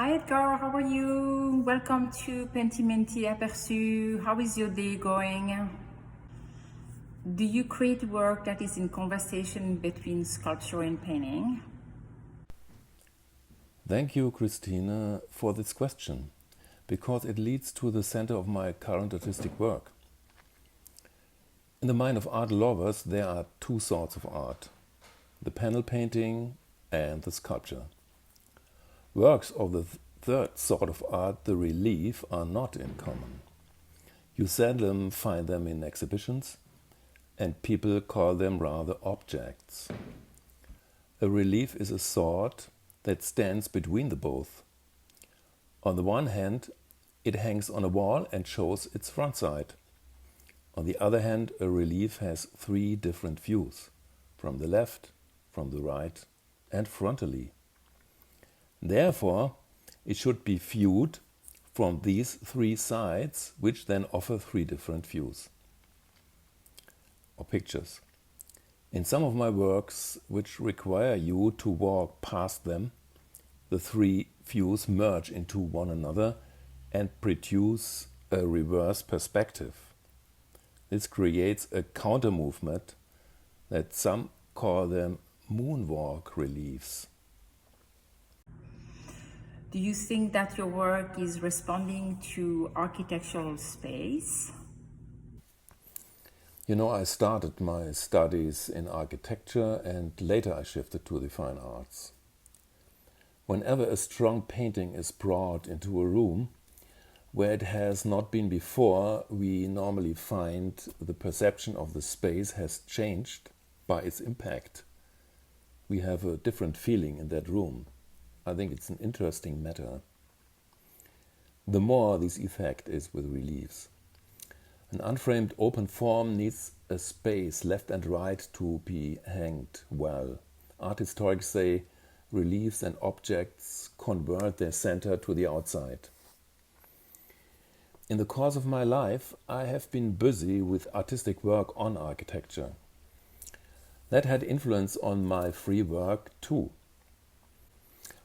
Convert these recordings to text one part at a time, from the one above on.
Hi Edgar, how are you? Welcome to Pentimenti Aperçu. How is your day going? Do you create work that is in conversation between sculpture and painting? Thank you, Christina, for this question, because it leads to the center of my current artistic work. In the mind of art lovers, there are two sorts of art: the panel painting and the sculpture. Works of the third sort of art, the relief, are not in common. You seldom find them in exhibitions, and people call them rather objects. A relief is a sort that stands between the both. On the one hand, it hangs on a wall and shows its front side. On the other hand, a relief has three different views: from the left, from the right, and frontally. Therefore, it should be viewed from these three sides, which then offer three different views or pictures. In some of my works, which require you to walk past them, the three views merge into one another and produce a reverse perspective. This creates a counter movement that some call them moonwalk reliefs. Do you think that your work is responding to architectural space? You know, I started my studies in architecture and later I shifted to the fine arts. Whenever a strong painting is brought into a room where it has not been before, we normally find the perception of the space has changed by its impact. We have a different feeling in that room. I think it's an interesting matter. The more this effect is with reliefs. An unframed open form needs a space left and right to be hanged well. Art historians say reliefs and objects convert their center to the outside. In the course of my life, I have been busy with artistic work on architecture. That had influence on my free work too.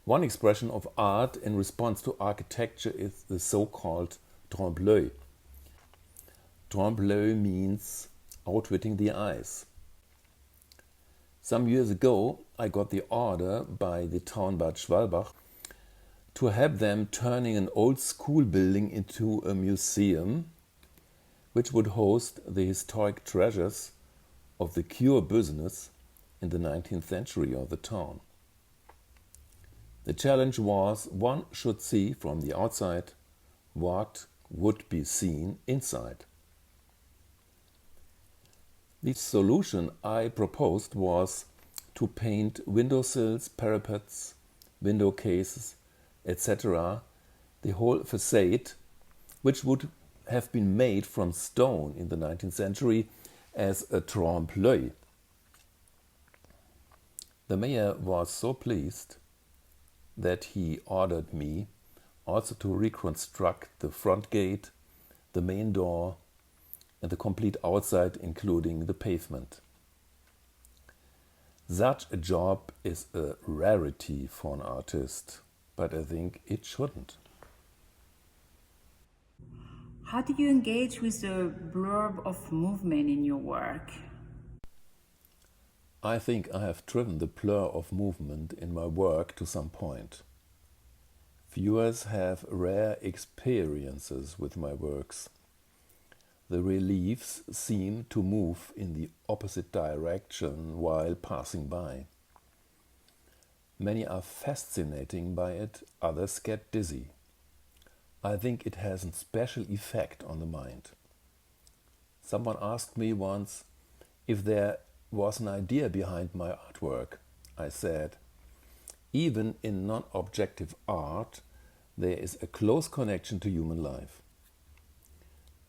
One expression of art in response to architecture is the so-called trompe-l'œil. Trompe-l'œil means outwitting the eyes. Some years ago, I got the order by the town Bad Schwalbach to help them turning an old school building into a museum which would host the historic treasures of the cure business in the 19th century of the town. The challenge was one should see from the outside what would be seen inside. The solution I proposed was to paint windowsills, parapets, window cases, etc., the whole facade, which would have been made from stone in the 19th century as a trompe-l'œil. The mayor was so pleased that he ordered me also to reconstruct the front gate, the main door, and the complete outside, including the pavement. Such a job is a rarity for an artist, but I think it shouldn't. How do you engage with the blurb of movement in your work? I think I have driven the blur of movement in my work to some point. Viewers have rare experiences with my works. The reliefs seem to move in the opposite direction while passing by. Many are fascinating by it, others get dizzy. I think it has a special effect on the mind. Someone asked me once if there was an idea behind my artwork. I said, even in non-objective art, there is a close connection to human life.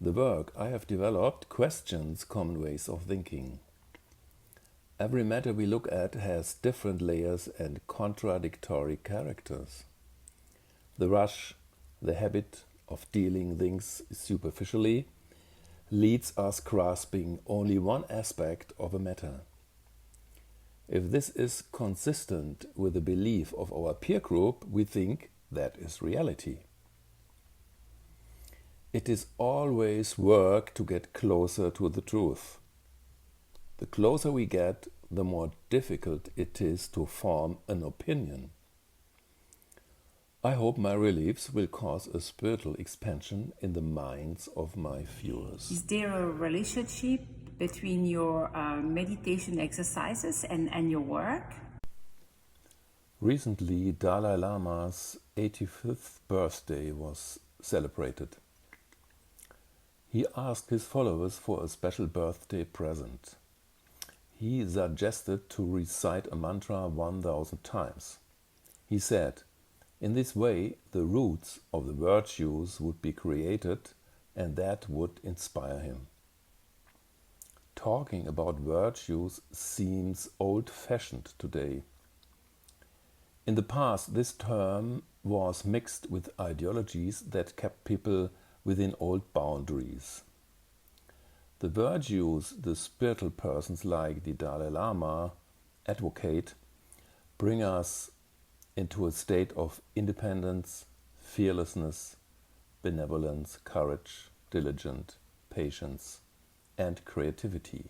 The work I have developed questions common ways of thinking. Every matter we look at has different layers and contradictory characters. The rush, the habit of dealing things superficially, leads us grasping only one aspect of a matter. If this is consistent with the belief of our peer group, we think that is reality. It is always work to get closer to the truth. The closer we get, the more difficult it is to form an opinion. I hope my reliefs will cause a spiritual expansion in the minds of my viewers. Is there a relationship between your meditation exercises and your work? Recently, Dalai Lama's 85th birthday was celebrated. He asked his followers for a special birthday present. He suggested to recite a mantra 1000 times. He said, in this way, the roots of the virtues would be created, and that would inspire him. Talking about virtues seems old-fashioned today. In the past, this term was mixed with ideologies that kept people within old boundaries. The virtues the spiritual persons like the Dalai Lama advocate bring us into a state of independence, fearlessness, benevolence, courage, diligence, patience, and creativity.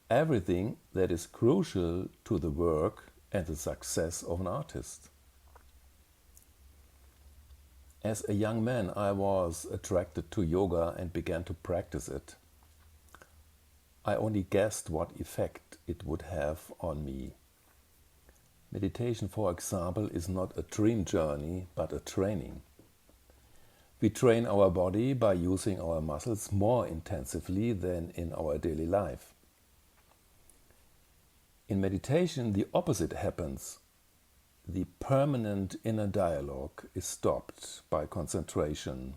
Everything that is crucial to the work and the success of an artist. As a young man, I was attracted to yoga and began to practice it. I only guessed what effect it would have on me. Meditation, for example, is not a dream journey, but a training. We train our body by using our muscles more intensively than in our daily life. In meditation, the opposite happens. The permanent inner dialogue is stopped by concentration.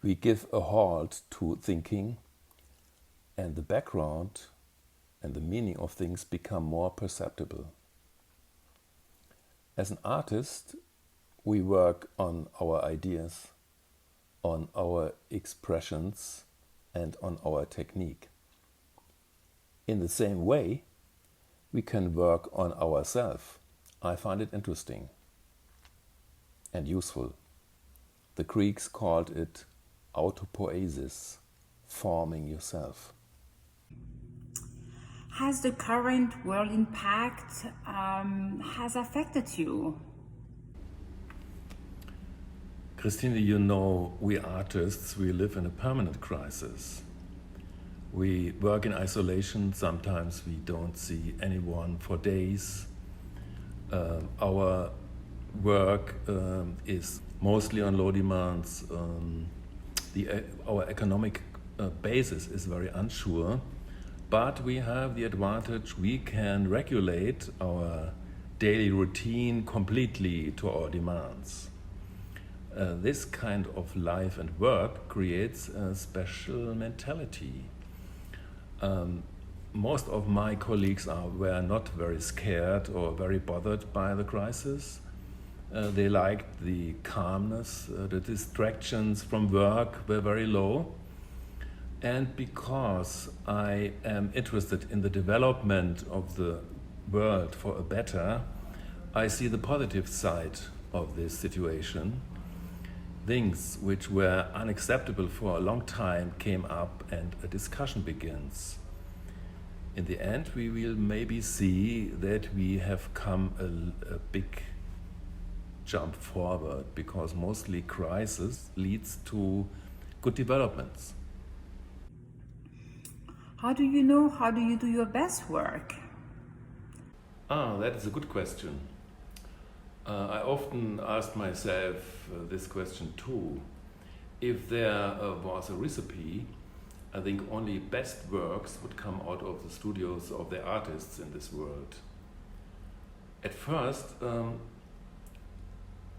We give a halt to thinking, and the background and the meaning of things become more perceptible. As an artist, we work on our ideas, on our expressions, and on our technique. In the same way, we can work on ourselves. I find it interesting and useful. The Greeks called it autopoiesis, forming yourself. Has the current world impact has affected you? Christine, you know, we artists, we live in a permanent crisis. We work in isolation. Sometimes we don't see anyone for days. Our work is mostly on low demands. Our economic basis is very unsure, but we have the advantage we can regulate our daily routine completely to our demands. This kind of life and work creates a special mentality. Most of my colleagues were not very scared or very bothered by the crisis. They liked the calmness, the distractions from work were very low. And because I am interested in the development of the world for a better, I see the positive side of this situation. Things which were unacceptable for a long time came up and a discussion begins. In the end, we will maybe see that we have come a big jump forward, because mostly crisis leads to good developments. How do you know? How do you do your best work? That is a good question. I often ask myself this question too. If there was a recipe, I think only best works would come out of the studios of the artists in this world. At first,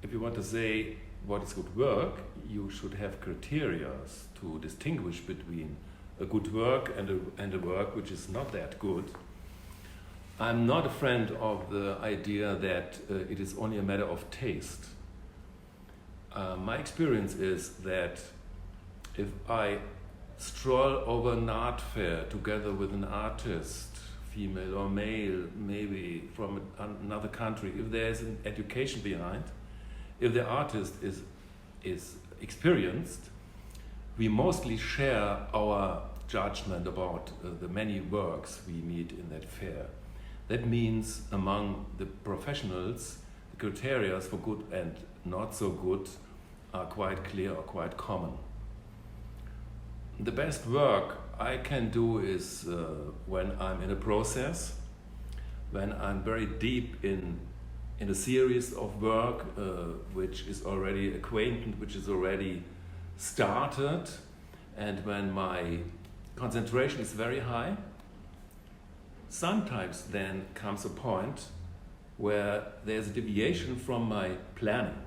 if you want to say what is good work, you should have criteria to distinguish between a good work and a work which is not that good. I'm not a friend of the idea that it is only a matter of taste. My experience is that if I stroll over an art fair together with an artist female or male, maybe from another country, if there's an education behind, if the artist is experienced, we mostly share our judgment about the many works we meet in that fair. That means among the professionals, the criteria for good and not so good are quite clear or quite common. The best work I can do is when I'm in a process, when I'm very deep in a series of work which is already acquainted, which is already started, and when my concentration is very high. Sometimes then comes a point where there's a deviation from my planning.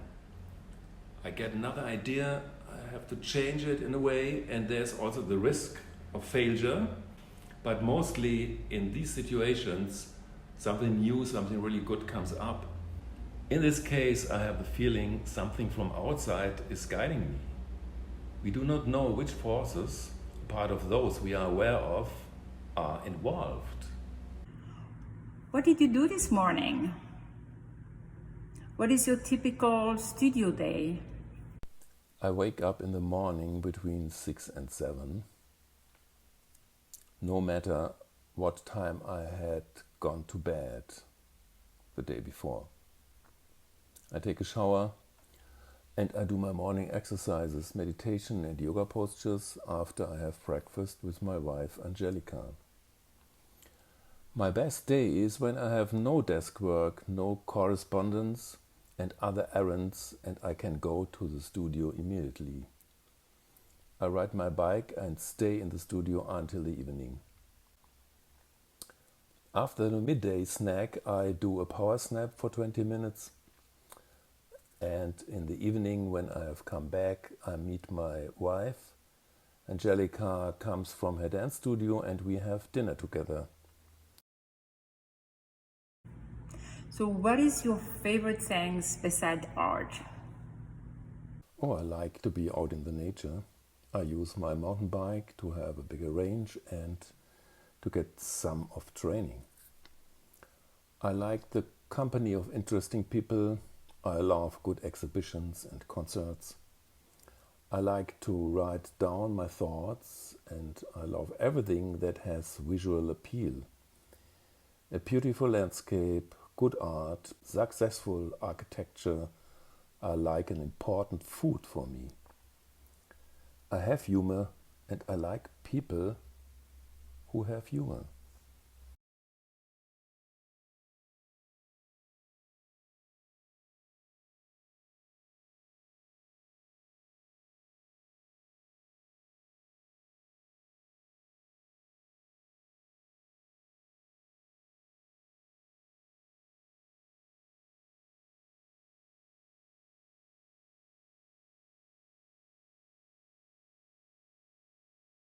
I get another idea, I have to change it in a way, and there's also the risk of failure, but mostly in these situations something new, something really good comes up. In this case I have the feeling something from outside is guiding me. We do not know which forces, part of those we are aware of, are involved. What did you do this morning? What is your typical studio day? I wake up in the morning between 6 and 7, no matter what time I had gone to bed the day before. I take a shower and I do my morning exercises, meditation and yoga postures after I have breakfast with my wife Angelica. My best day is when I have no desk work, no correspondence and other errands, and I can go to the studio immediately. I ride my bike and stay in the studio until the evening. After the midday snack I do a power snap for 20 minutes. And in the evening, when I have come back, I meet my wife. Angelica comes from her dance studio and we have dinner together. So what is your favorite things beside art? Oh, I like to be out in the nature. I use my mountain bike to have a bigger range and to get some of training. I like the company of interesting people. I love good exhibitions and concerts. I like to write down my thoughts and I love everything that has visual appeal. A beautiful landscape, good art, successful architecture are like an important food for me. I have humor and I like people who have humor.